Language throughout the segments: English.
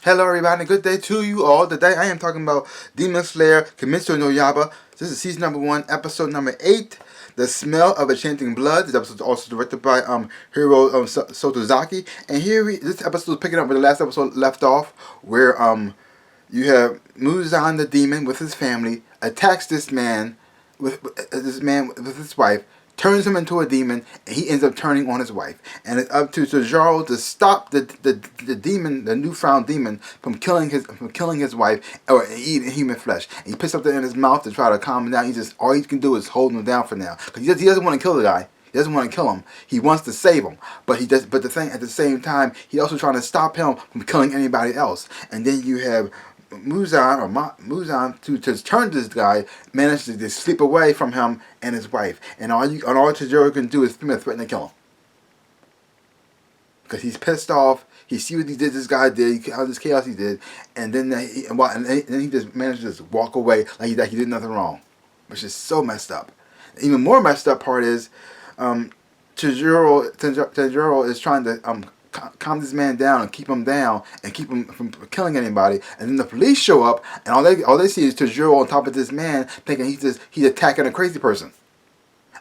Hello everybody, good day to you all. Today I am talking about Demon Slayer Kimetsu no Yaiba. This is season number 1, episode number 8, The Smell of Enchanting Blood. This episode is also directed by Hiro Sotozaki. And this episode is picking up where the last episode left off, where you have Muzan the demon with his family attacks this man with his wife, turns him into a demon, and he ends up turning on his wife. And it's up to Tajaro to stop the demon, the newfound demon, from killing his wife or eating human flesh. And he puts something in his mouth to try to calm him down. All he can do is hold him down for now, because he doesn't want to kill the guy. He doesn't want to kill him. He wants to save him, but he does. But at the same time, he's also trying to stop him from killing anybody else. And then you have Muzan to turn this guy, managed to just slip away from him and his wife. And all Tajiro can do is threaten to kill him, because he's pissed off. He see what this guy did, all this chaos he did, and then he just managed to just walk away like he did nothing wrong, which is so messed up. The even more messed up part is, Tanjiro is trying to calm this man down and keep him down and keep him from killing anybody. And then the police show up, and all they see is Tanjiro on top of this man, thinking he's attacking a crazy person.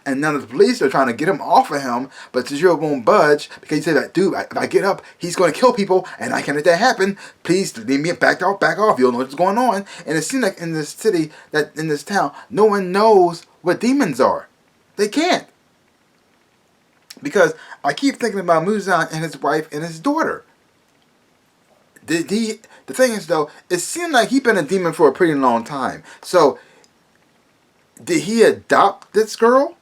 And now the police are trying to get him off of him, but Tajiro won't budge, because he said that, dude, if I get up, he's going to kill people, and I can't let that happen. Please leave me back off. You don't know what's going on. And it seems like in this city, in this town, no one knows what demons are. They can't. Because I keep thinking about Muzan and his wife and his daughter. The thing is, though, it seemed like he's been a demon for a pretty long time. So, did he adopt this girl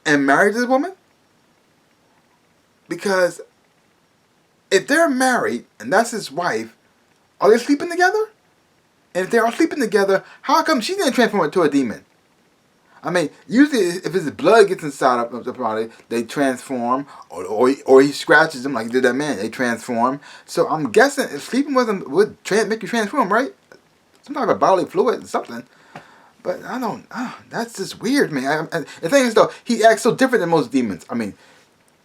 and marry this woman? Because if they're married and that's his wife, are they sleeping together? And if they are sleeping together, how come she didn't transform into a demon? I mean, usually if his blood gets inside of the body, they transform, or he scratches them like he did that man, they transform. So I'm guessing if sleeping with him would make you transform, right? Some type of bodily fluid or something. But I don't, that's just weird, man. The thing is, though, he acts so different than most demons. I mean,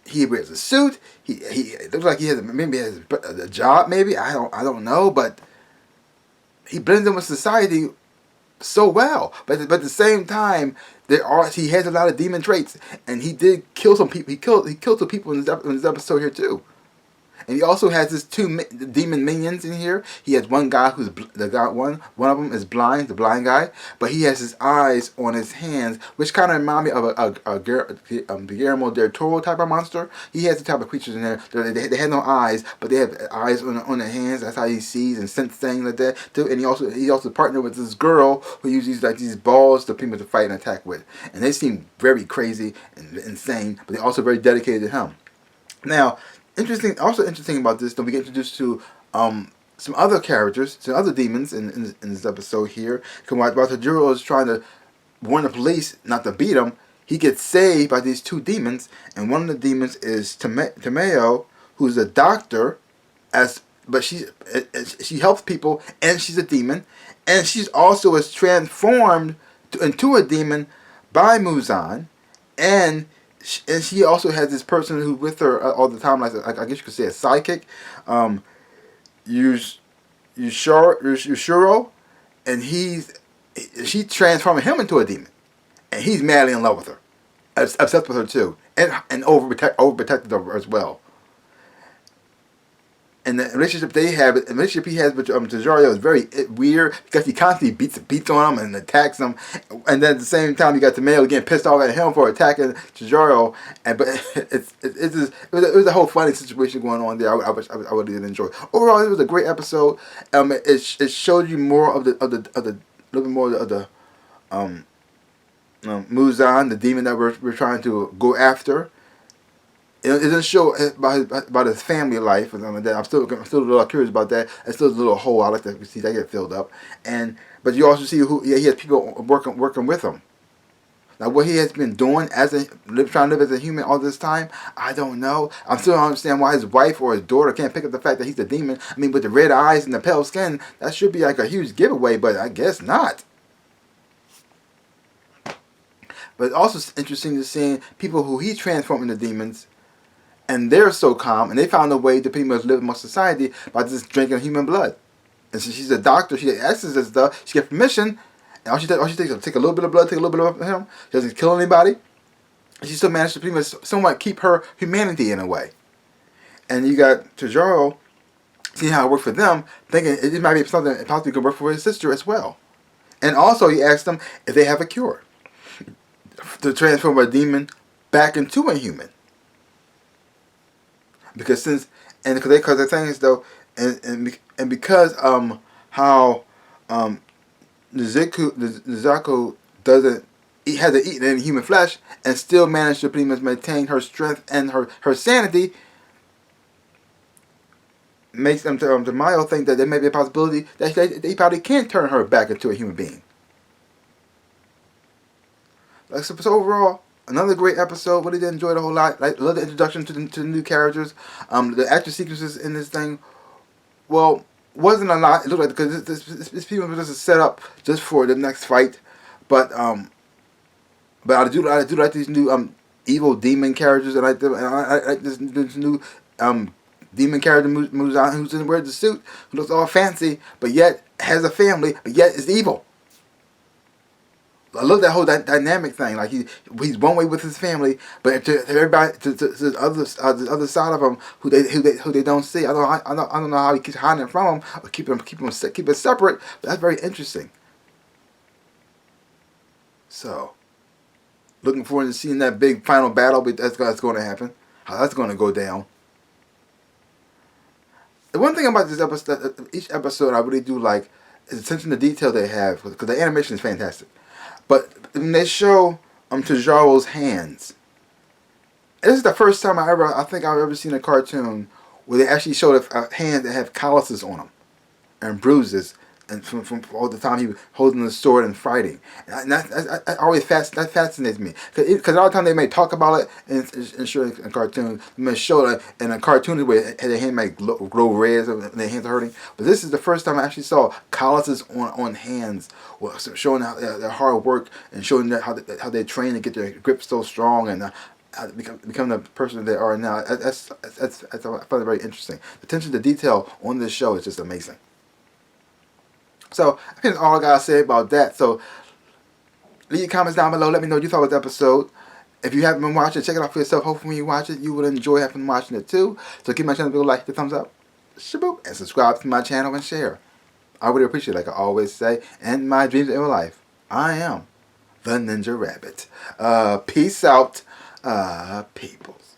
he wears a suit. It looks like he has a job, maybe. I don't know, but he blends in with society so well, but at the same time, he has a lot of demon traits, and he did kill some people. He killed some people in this episode here too. And he also has his two demon minions in here. He has one guy one of them is blind, the blind guy, but he has his eyes on his hands, which kind of remind me of a Guillermo del Toro type of monster. He has the type of creatures in there. They have no eyes, but they have eyes on their hands. That's how he sees and senses things like that too. And he also partnered with this girl who uses these balls to people to fight and attack with. And they seem very crazy and insane, but they're also very dedicated to him. Now, also interesting about this, then we get introduced to some other characters, some other demons in this episode here. While Tajiro is trying to warn the police not to beat him, he gets saved by these two demons, and one of the demons is Tomeo, who's a doctor, but she helps people, and she's a demon, and she's also is transformed into a demon by Muzan, and she also has this person who's with her all the time, like I guess you could say a sidekick, Yushiro, and she transforming him into a demon, and he's madly in love with her, obsessed with her too, and overprotective of her as well. And the relationship he has with Tajiro is very weird, because he constantly beats on him and attacks him, and then at the same time you got Tomeo getting pissed off at him for attacking Tajiro, but it was a whole funny situation going on there. I would really enjoy. Overall, it was a great episode. It showed you more of the little bit more of the Muzan, the demon that we're trying to go after. It doesn't show about his family life and something like that. I'm still a little curious about that. It's still a little hole. I like to see that get filled up. But you also see he has people working with him. Now, what he has been doing trying to live as a human all this time, I don't know. I still don't understand why his wife or his daughter can't pick up the fact that he's a demon. I mean, with the red eyes and the pale skin, that should be like a huge giveaway, but I guess not. But it's also interesting to see people who he transformed into demons, And they're so calm, and they found a way to pretty much live amongst society by just drinking human blood. And so she's a doctor. She asks this stuff. She gets permission, and all she takes is take a little bit of blood, take a little bit of him. She doesn't kill anybody. And she still managed to pretty much somewhat keep her humanity in a way. And you got Tajaro seeing how it worked for them, thinking it might be something that possibly could work for his sister as well. And also, he asked them if they have a cure to transform a demon back into a human. Because the thing is though, and because how Nizuko doesn't had to eat any human flesh and still managed to pretty much maintain her strength and her sanity, makes them to Mayo think that there may be a possibility that they probably can turn her back into a human being. Like, so overall, another great episode. Really did enjoy it a whole lot. Like, love the introduction to the new characters. The action sequences in this thing, well, wasn't a lot. It looked like because this people was just a setup just for the next fight, but I do like these new evil demon characters, and I like this new demon character Muzan, who's in wears the suit, who looks all fancy, but yet has a family, but yet is evil. I love that whole dynamic thing. Like he's one way with his family, but to everybody to the other side of him who they don't see. I don't know how he keeps hiding from them or keep it separate. But that's very interesting. So, looking forward to seeing that big final battle. That's going to happen. How that's going to go down. The one thing about this episode, each episode I really do like is the attention to detail they have, because the animation is fantastic. But when they show Tajaro's hands, this is the first time I think I've ever seen a cartoon where they actually show the hands that have calluses on them and bruises, and from all the time he was holding the sword and fighting. And that always that fascinates me, because a lot of times they may talk about it in cartoons. They may show it in a cartoon where their hand may glow red and their hands are hurting. But this is the first time I actually saw calluses on hands, showing how their hard work and showing how they train to get their grip so strong and become the person they are now. I find it very interesting. The attention to detail on this show is just amazing. So, I think that's all I got to say about that. So, leave your comments down below. Let me know what you thought of the episode. If you haven't been watching, check it out for yourself. Hopefully when you watch it, you will enjoy having watching it too. So, give my channel a big like, the thumbs up, shaboop, and subscribe to my channel and share. I really appreciate it, like I always say. And my dreams in real life. I am the NinjaRabbit. Peace out, peoples.